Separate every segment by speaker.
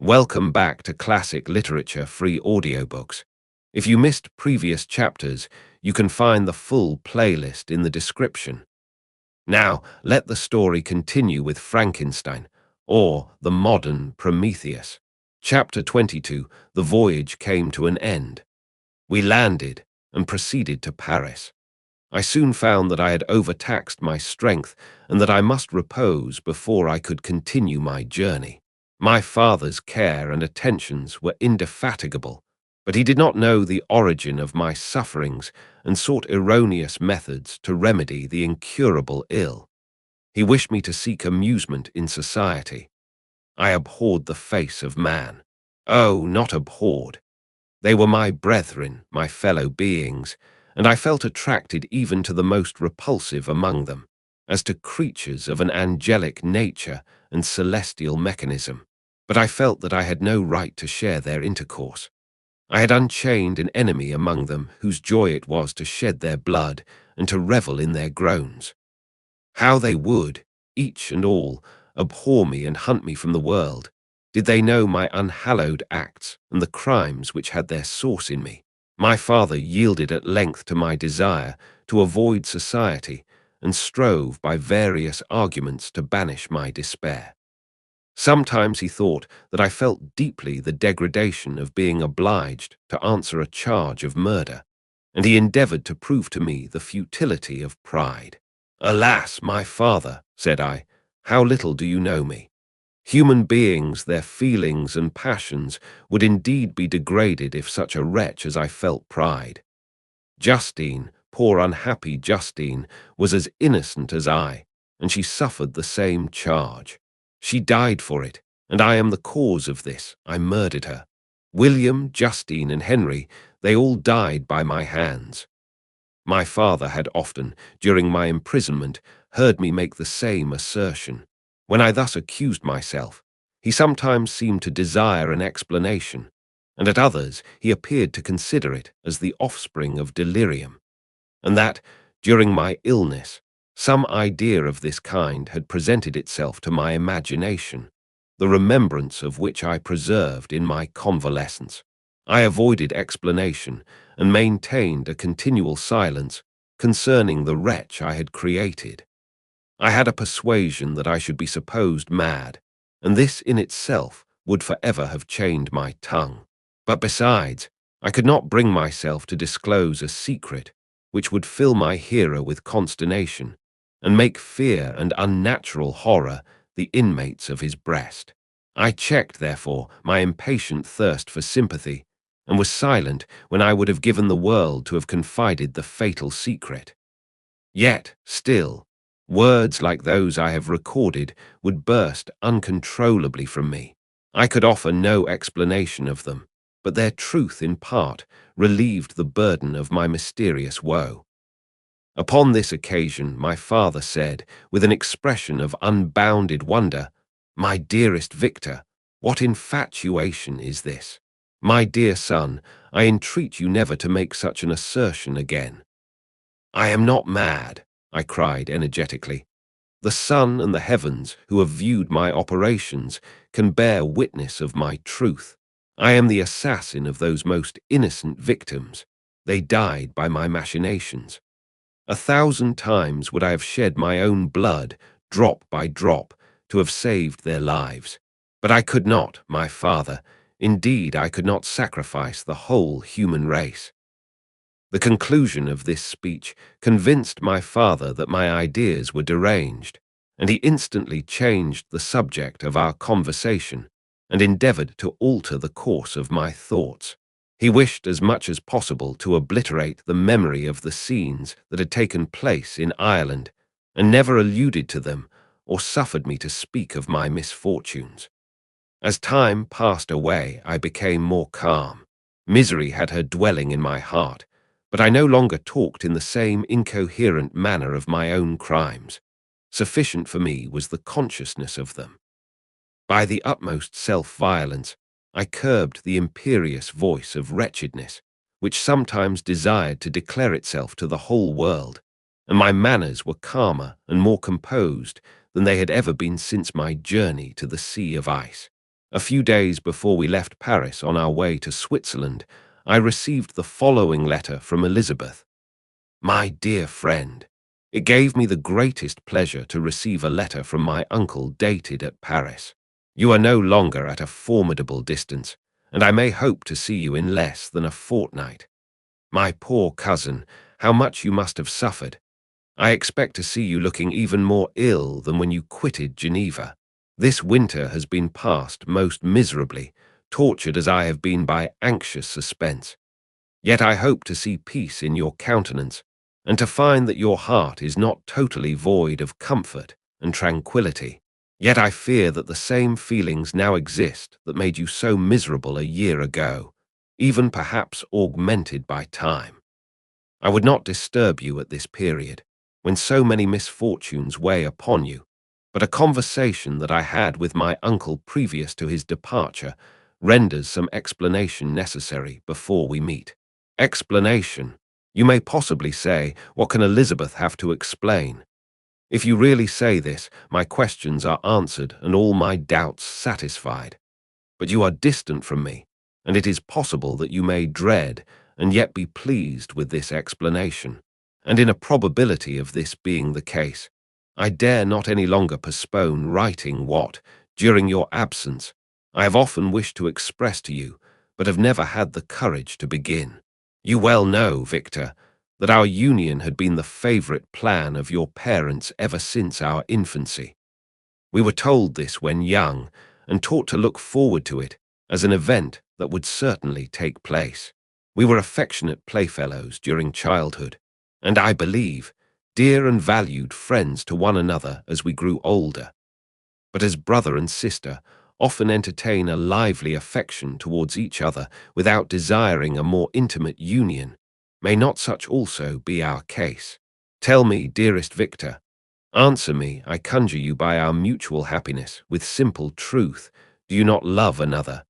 Speaker 1: Welcome back to Classic Literature Free Audiobooks. If you missed previous chapters, you can find the full playlist in the description. Now, let the story continue with Frankenstein, or the Modern Prometheus. Chapter 22, The Voyage Came to an End. We landed and proceeded to Paris. I soon found that I had overtaxed my strength and that I must repose before I could continue my journey. My father's care and attentions were indefatigable, but he did not know the origin of my sufferings and sought erroneous methods to remedy the incurable ill. He wished me to seek amusement in society. I abhorred the face of man. Oh, not abhorred. They were my brethren, my fellow beings, and I felt attracted even to the most repulsive among them, as to creatures of an angelic nature and celestial mechanism. But I felt that I had no right to share their intercourse. I had unchained an enemy among them whose joy it was to shed their blood and to revel in their groans. How they would, each and all, abhor me and hunt me from the world, did they know my unhallowed acts and the crimes which had their source in me. My father yielded at length to my desire to avoid society and strove by various arguments to banish my despair. Sometimes he thought that I felt deeply the degradation of being obliged to answer a charge of murder, and he endeavored to prove to me the futility of pride. "Alas, my father," said I, "how little do you know me. Human beings, their feelings and passions, would indeed be degraded if such a wretch as I felt pride. Justine, poor unhappy Justine, was as innocent as I, and she suffered the same charge. She died for it, and I am the cause of this. I murdered her. William, Justine, and Henry, they all died by my hands." My father had often, during my imprisonment, heard me make the same assertion. When I thus accused myself, he sometimes seemed to desire an explanation, and at others he appeared to consider it as the offspring of delirium, and that, during my illness, some idea of this kind had presented itself to my imagination, the remembrance of which I preserved in my convalescence. I avoided explanation and maintained a continual silence concerning the wretch I had created. I had a persuasion that I should be supposed mad, and this in itself would forever have chained my tongue. But besides, I could not bring myself to disclose a secret which would fill my hearer with consternation and make fear and unnatural horror the inmates of his breast. I checked, therefore, my impatient thirst for sympathy, and was silent when I would have given the world to have confided the fatal secret. Yet, still, words like those I have recorded would burst uncontrollably from me. I could offer no explanation of them, but their truth in part relieved the burden of my mysterious woe. Upon this occasion my father said, with an expression of unbounded wonder, "My dearest Victor, what infatuation is this? My dear son, I entreat you never to make such an assertion again." "I am not mad," I cried energetically. "The sun and the heavens, who have viewed my operations, can bear witness of my truth. I am the assassin of those most innocent victims. They died by my machinations. 1,000 times would I have shed my own blood, drop by drop, to have saved their lives. But I could not, my father. Indeed, I could not sacrifice the whole human race." The conclusion of this speech convinced my father that my ideas were deranged, and he instantly changed the subject of our conversation and endeavored to alter the course of my thoughts. He wished as much as possible to obliterate the memory of the scenes that had taken place in Ireland, and never alluded to them or suffered me to speak of my misfortunes. As time passed away, I became more calm. Misery had her dwelling in my heart, but I no longer talked in the same incoherent manner of my own crimes. Sufficient for me was the consciousness of them. By the utmost self-violence, I curbed the imperious voice of wretchedness, which sometimes desired to declare itself to the whole world, and my manners were calmer and more composed than they had ever been since my journey to the sea of ice. A few days before we left Paris on our way to Switzerland, I received the following letter from Elizabeth. My dear friend, it gave me the greatest pleasure to receive a letter from my uncle dated at Paris. You are no longer at a formidable distance, and I may hope to see you in less than a fortnight. My poor cousin, how much you must have suffered. I expect to see you looking even more ill than when you quitted Geneva. This winter has been passed most miserably, tortured as I have been by anxious suspense. Yet I hope to see peace in your countenance, and to find that your heart is not totally void of comfort and tranquillity. Yet I fear that the same feelings now exist that made you so miserable a year ago, even perhaps augmented by time. I would not disturb you at this period, when so many misfortunes weigh upon you, but a conversation that I had with my uncle previous to his departure renders some explanation necessary before we meet. Explanation. You may possibly say, what can Elizabeth have to explain? If you really say this, my questions are answered and all my doubts satisfied. But you are distant from me, and it is possible that you may dread and yet be pleased with this explanation. And in a probability of this being the case, I dare not any longer postpone writing what, during your absence, I have often wished to express to you, but have never had the courage to begin. You well know, Victor, that our union had been the favorite plan of your parents ever since our infancy. We were told this when young, and taught to look forward to it as an event that would certainly take place. We were affectionate playfellows during childhood, and I believe, dear and valued friends to one another as we grew older. But as brother and sister, often entertain a lively affection towards each other without desiring a more intimate union, may not such also be our case? Tell me, dearest Victor, answer me, I conjure you by our mutual happiness, with simple truth, do you not love another?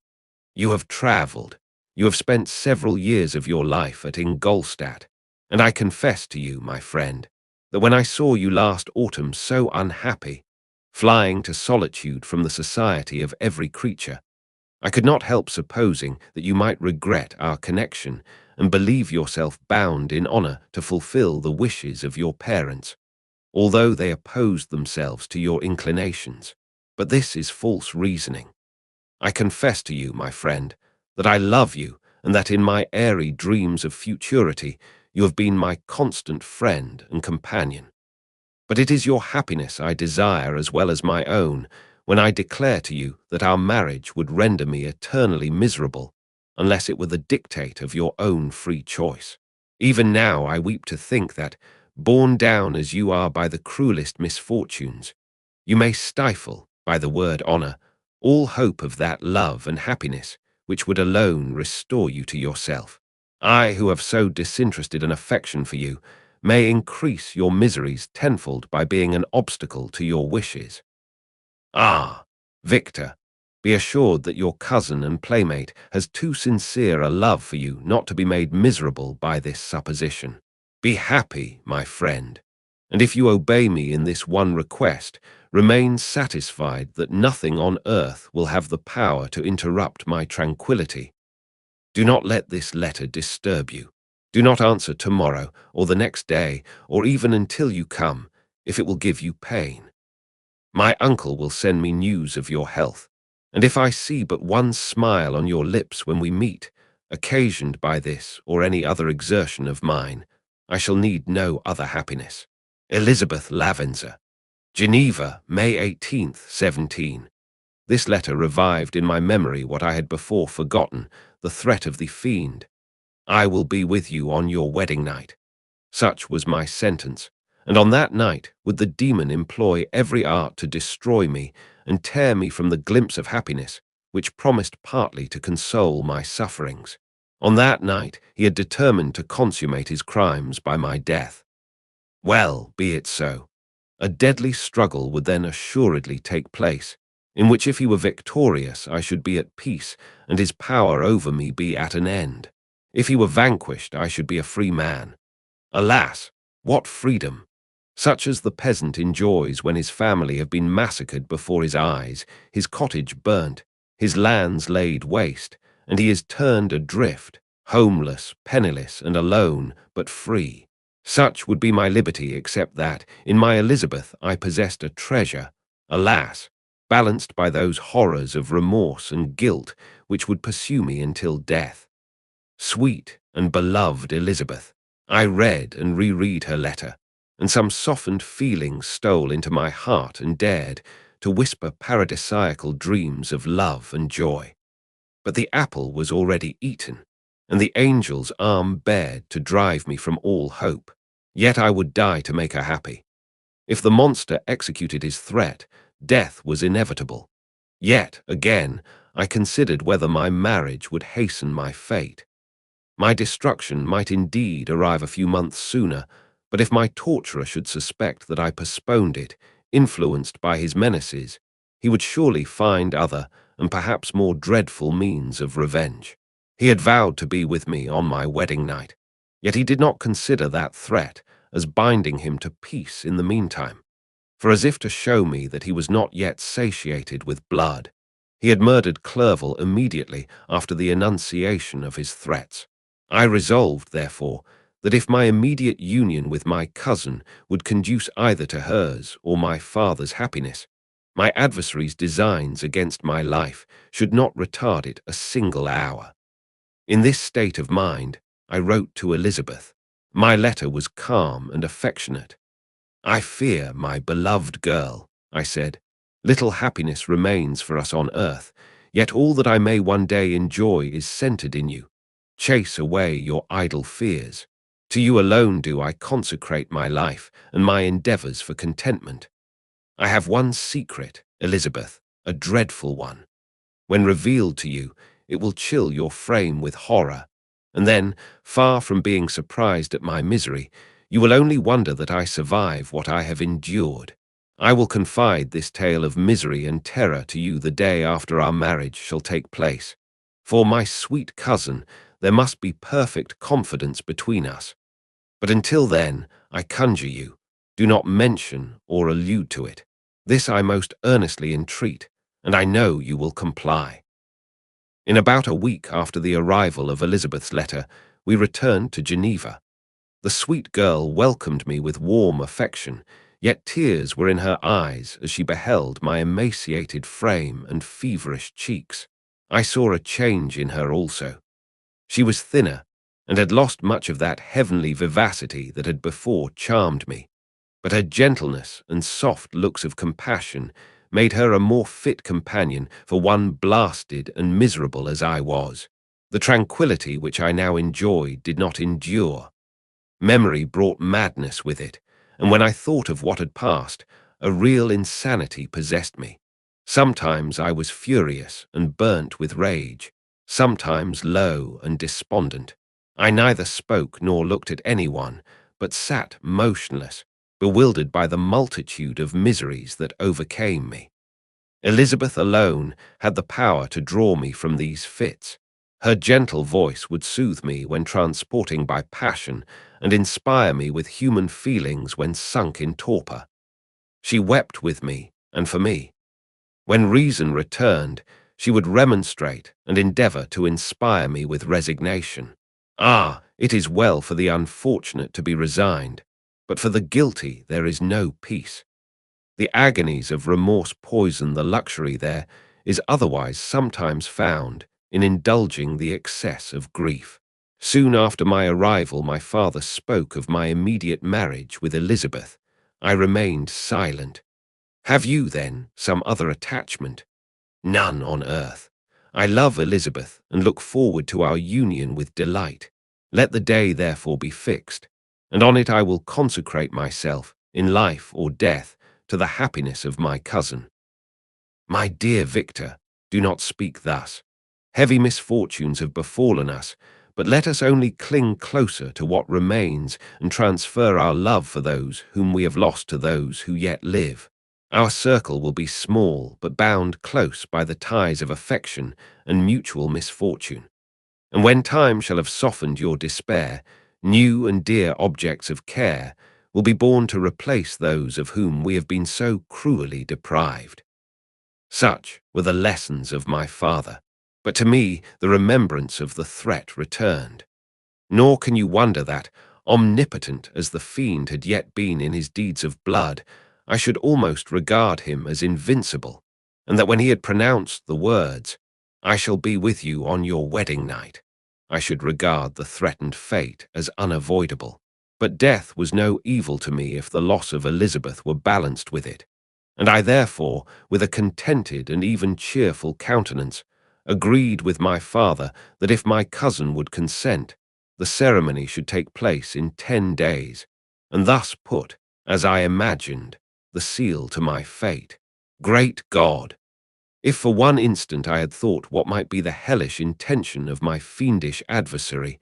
Speaker 1: You have travelled, you have spent several years of your life at Ingolstadt, and I confess to you, my friend, that when I saw you last autumn so unhappy, flying to solitude from the society of every creature, I could not help supposing that you might regret our connection and believe yourself bound in honour to fulfil the wishes of your parents, although they opposed themselves to your inclinations. But this is false reasoning. I confess to you, my friend, that I love you, and that in my airy dreams of futurity you have been my constant friend and companion. But it is your happiness I desire as well as my own, when I declare to you that our marriage would render me eternally miserable, unless it were the dictate of your own free choice. Even now I weep to think that, borne down as you are by the cruelest misfortunes, you may stifle, by the word honour, all hope of that love and happiness which would alone restore you to yourself. I, who have so disinterested an affection for you, may increase your miseries tenfold by being an obstacle to your wishes. Ah, Victor, be assured that your cousin and playmate has too sincere a love for you not to be made miserable by this supposition. Be happy, my friend, and if you obey me in this one request, remain satisfied that nothing on earth will have the power to interrupt my tranquillity. Do not let this letter disturb you. Do not answer tomorrow, or the next day, or even until you come, if it will give you pain. My uncle will send me news of your health, and if I see but one smile on your lips when we meet, occasioned by this or any other exertion of mine, I shall need no other happiness. Elizabeth Lavenzer. Geneva, May 18th, 17. This letter revived in my memory what I had before forgotten, the threat of the fiend. I will be with you on your wedding night. Such was my sentence, and on that night would the demon employ every art to destroy me and tear me from the glimpse of happiness which promised partly to console my sufferings. On that night he had determined to consummate his crimes by my death. Well, be it so. A deadly struggle would then assuredly take place, in which if he were victorious I should be at peace and his power over me be at an end. If he were vanquished I should be a free man. Alas, what freedom! Such as the peasant enjoys when his family have been massacred before his eyes, his cottage burnt, his lands laid waste, and he is turned adrift, homeless, penniless, and alone, but free. Such would be my liberty, except that, in my Elizabeth, I possessed a treasure, alas, balanced by those horrors of remorse and guilt which would pursue me until death. Sweet and beloved Elizabeth, I read and reread her letter, and some softened feelings stole into my heart and dared to whisper paradisiacal dreams of love and joy. But the apple was already eaten, and the angel's arm bared to drive me from all hope. Yet I would die to make her happy. If the monster executed his threat, death was inevitable. Yet, again, I considered whether my marriage would hasten my fate. My destruction might indeed arrive a few months sooner, but if my torturer should suspect that I postponed it, influenced by his menaces, he would surely find other and perhaps more dreadful means of revenge. He had vowed to be with me on my wedding night, yet he did not consider that threat as binding him to peace in the meantime. For as if to show me that he was not yet satiated with blood, he had murdered Clerval immediately after the enunciation of his threats. I resolved, therefore, that if my immediate union with my cousin would conduce either to hers or my father's happiness, my adversary's designs against my life should not retard it a single hour. In this state of mind, I wrote to Elizabeth. My letter was calm and affectionate. "I fear, my beloved girl," I said, "little happiness remains for us on earth, yet all that I may one day enjoy is centered in you. Chase away your idle fears. To you alone do I consecrate my life and my endeavors for contentment. I have one secret, Elizabeth, a dreadful one. When revealed to you, it will chill your frame with horror, and then, far from being surprised at my misery, you will only wonder that I survive what I have endured. I will confide this tale of misery and terror to you the day after our marriage shall take place. For my sweet cousin, there must be perfect confidence between us. But until then, I conjure you, do not mention or allude to it. This I most earnestly entreat, and I know you will comply." In about a week after the arrival of Elizabeth's letter, we returned to Geneva. The sweet girl welcomed me with warm affection, yet tears were in her eyes as she beheld my emaciated frame and feverish cheeks. I saw a change in her also. She was thinner, and had lost much of that heavenly vivacity that had before charmed me, but her gentleness and soft looks of compassion made her a more fit companion for one blasted and miserable as I was. The tranquillity which I now enjoyed did not endure. Memory brought madness with it, and when I thought of what had passed, a real insanity possessed me. Sometimes I was furious and burnt with rage, sometimes low and despondent. I neither spoke nor looked at anyone, but sat motionless, bewildered by the multitude of miseries that overcame me. Elizabeth alone had the power to draw me from these fits. Her gentle voice would soothe me when transporting by passion and inspire me with human feelings when sunk in torpor. She wept with me and for me. When reason returned, she would remonstrate and endeavor to inspire me with resignation. Ah, it is well for the unfortunate to be resigned, but for the guilty there is no peace. The agonies of remorse poison the luxury there is otherwise sometimes found in indulging the excess of grief. Soon after my arrival, my father spoke of my immediate marriage with Elizabeth. I remained silent. "Have you, then, some other attachment?" "None on earth. I love Elizabeth and look forward to our union with delight. Let the day therefore be fixed, and on it I will consecrate myself, in life or death, to the happiness of my cousin." "My dear Victor, do not speak thus. Heavy misfortunes have befallen us, but let us only cling closer to what remains and transfer our love for those whom we have lost to those who yet live. Our circle will be small, but bound close by the ties of affection and mutual misfortune. And when time shall have softened your despair, new and dear objects of care will be born to replace those of whom we have been so cruelly deprived. Such were the lessons of my father. But to me, the remembrance of the threat returned. Nor can you wonder that, omnipotent as the fiend had yet been in his deeds of blood, I should almost regard him as invincible, and that when he had pronounced the words, "I shall be with you on your wedding night," I should regard the threatened fate as unavoidable. But death was no evil to me if the loss of Elizabeth were balanced with it, and I therefore, with a contented and even cheerful countenance, agreed with my father that if my cousin would consent, the ceremony should take place in 10 days, and thus put, as I imagined, the seal to my fate. Great God! If for one instant I had thought what might be the hellish intention of my fiendish adversary,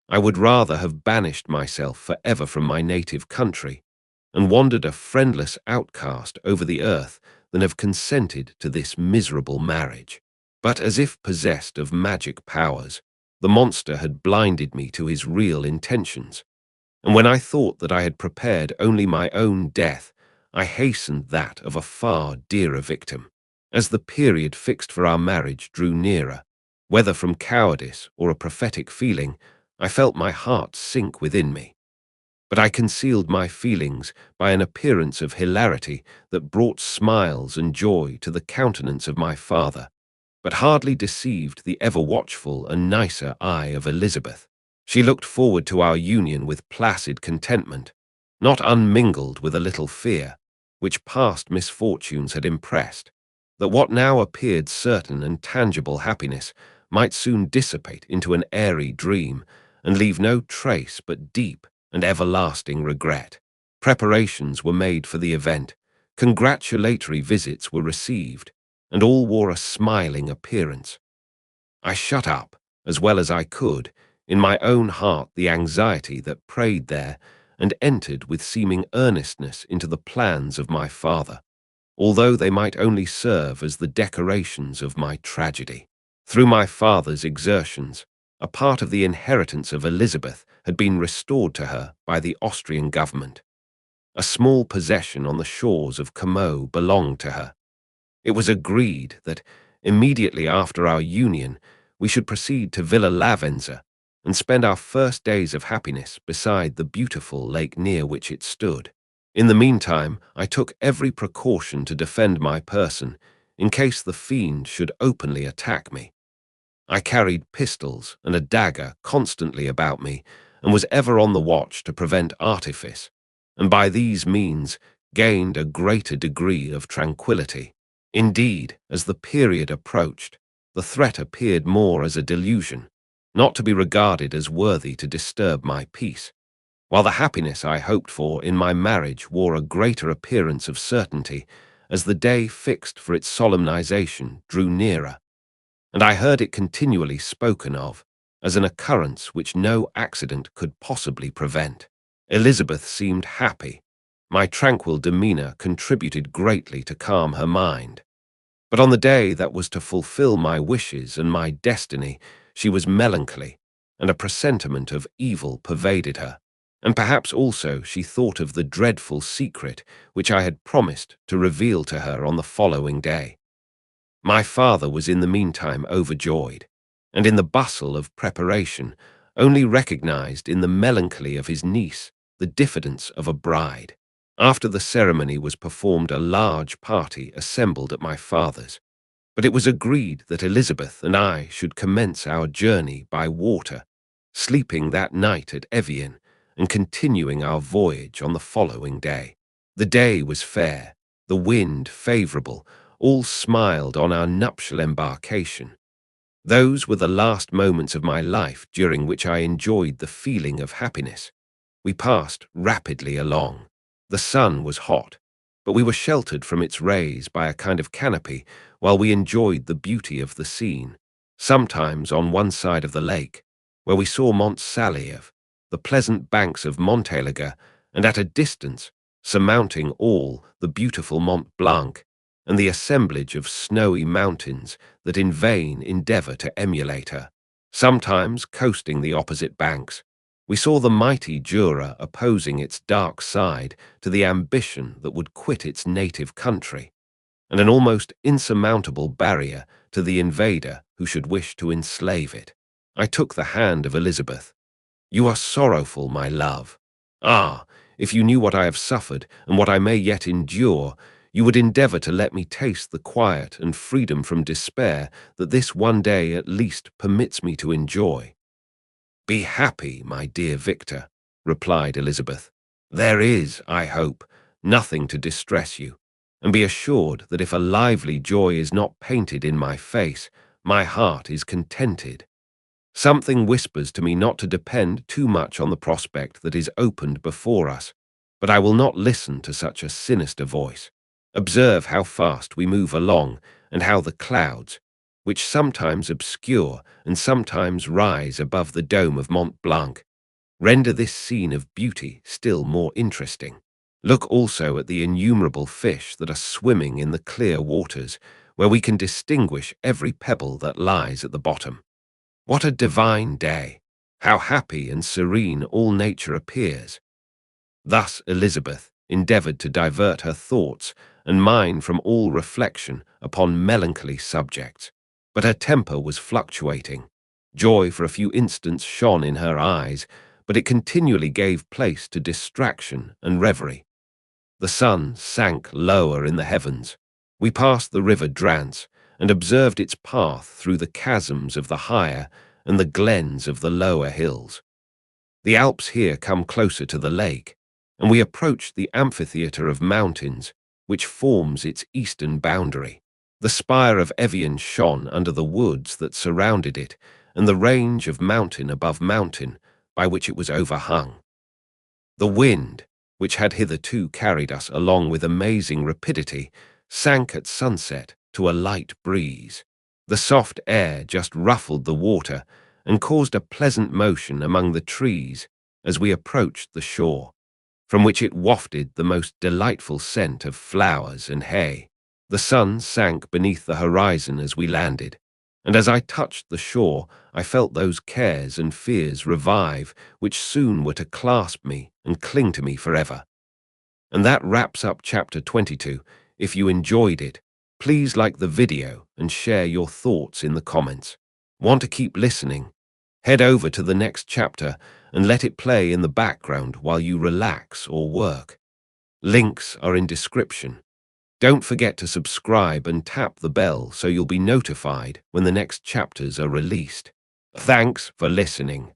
Speaker 1: I would rather have banished myself forever from my native country, and wandered a friendless outcast over the earth than have consented to this miserable marriage. But as if possessed of magic powers, the monster had blinded me to his real intentions, and when I thought that I had prepared only my own death, I hastened that of a far dearer victim. As the period fixed for our marriage drew nearer, whether from cowardice or a prophetic feeling, I felt my heart sink within me. But I concealed my feelings by an appearance of hilarity that brought smiles and joy to the countenance of my father, but hardly deceived the ever-watchful and nicer eye of Elizabeth. She looked forward to our union with placid contentment, not unmingled with a little fear, which past misfortunes had impressed, that what now appeared certain and tangible happiness might soon dissipate into an airy dream and leave no trace but deep and everlasting regret. Preparations were made for the event, congratulatory visits were received, and all wore a smiling appearance. I shut up, as well as I could, in my own heart the anxiety that preyed there, and entered with seeming earnestness into the plans of my father, although they might only serve as the decorations of my tragedy. Through my father's exertions, a part of the inheritance of Elizabeth had been restored to her by the Austrian government. A small possession on the shores of Como belonged to her. It was agreed that, immediately after our union, we should proceed to Villa Lavenza and spend our first days of happiness beside the beautiful lake near which it stood. In the meantime, I took every precaution to defend my person, in case the fiend should openly attack me. I carried pistols and a dagger constantly about me, and was ever on the watch to prevent artifice, and by these means gained a greater degree of tranquillity. Indeed, as the period approached, the threat appeared more as a delusion, not to be regarded as worthy to disturb my peace, while the happiness I hoped for in my marriage wore a greater appearance of certainty as the day fixed for its solemnization drew nearer, and I heard it continually spoken of as an occurrence which no accident could possibly prevent. Elizabeth seemed happy. My tranquil demeanor contributed greatly to calm her mind. But on the day that was to fulfill my wishes and my destiny, she was melancholy, and a presentiment of evil pervaded her. And perhaps also she thought of the dreadful secret which I had promised to reveal to her on the following day. My father was in the meantime overjoyed, and in the bustle of preparation only recognized in the melancholy of his niece the diffidence of a bride. After the ceremony was performed, a large party assembled at my father's, but it was agreed that Elizabeth and I should commence our journey by water, sleeping that night at Evian, and continuing our voyage on the following day. The day was fair, the wind favorable, all smiled on our nuptial embarkation. Those were the last moments of my life during which I enjoyed the feeling of happiness. We passed rapidly along. The sun was hot, but we were sheltered from its rays by a kind of canopy while we enjoyed the beauty of the scene. Sometimes on one side of the lake, where we saw Mont Saliev, the pleasant banks of Montélimar, and at a distance, surmounting all, the beautiful Mont Blanc, and the assemblage of snowy mountains that in vain endeavor to emulate her. Sometimes, coasting the opposite banks, we saw the mighty Jura opposing its dark side to the ambition that would quit its native country, and an almost insurmountable barrier to the invader who should wish to enslave it. I took the hand of Elizabeth. "You are sorrowful, my love. Ah, if you knew what I have suffered and what I may yet endure, you would endeavor to let me taste the quiet and freedom from despair that this one day at least permits me to enjoy." "Be happy, my dear Victor," replied Elizabeth. "There is, I hope, nothing to distress you, and be assured that if a lively joy is not painted in my face, my heart is contented. Something whispers to me not to depend too much on the prospect that is opened before us, but I will not listen to such a sinister voice. Observe how fast we move along, and how the clouds, which sometimes obscure and sometimes rise above the dome of Mont Blanc, render this scene of beauty still more interesting. Look also at the innumerable fish that are swimming in the clear waters, where we can distinguish every pebble that lies at the bottom. What a divine day! How happy and serene all nature appears! Thus Elizabeth endeavoured to divert her thoughts and mine from all reflection upon melancholy subjects, but her temper was fluctuating. Joy for a few instants shone in her eyes, but it continually gave place to distraction and reverie. The sun sank lower in the heavens. We passed the river Drance and observed its path through the chasms of the higher and the glens of the lower hills. The Alps here come closer to the lake, and we approached the amphitheatre of mountains which forms its eastern boundary. The spire of Evian shone under the woods that surrounded it, and the range of mountain above mountain by which it was overhung. The wind, which had hitherto carried us along with amazing rapidity, sank at sunset to a light breeze. The soft air just ruffled the water and caused a pleasant motion among the trees as we approached the shore, from which it wafted the most delightful scent of flowers and hay. The sun sank beneath the horizon as we landed, and as I touched the shore, I felt those cares and fears revive which soon were to clasp me and cling to me forever. And that wraps up chapter 22. If you enjoyed it, please like the video and share your thoughts in the comments. Want to keep listening? Head over to the next chapter and let it play in the background while you relax or work. Links are in description. Don't forget to subscribe and tap the bell so you'll be notified when the next chapters are released. Thanks for listening.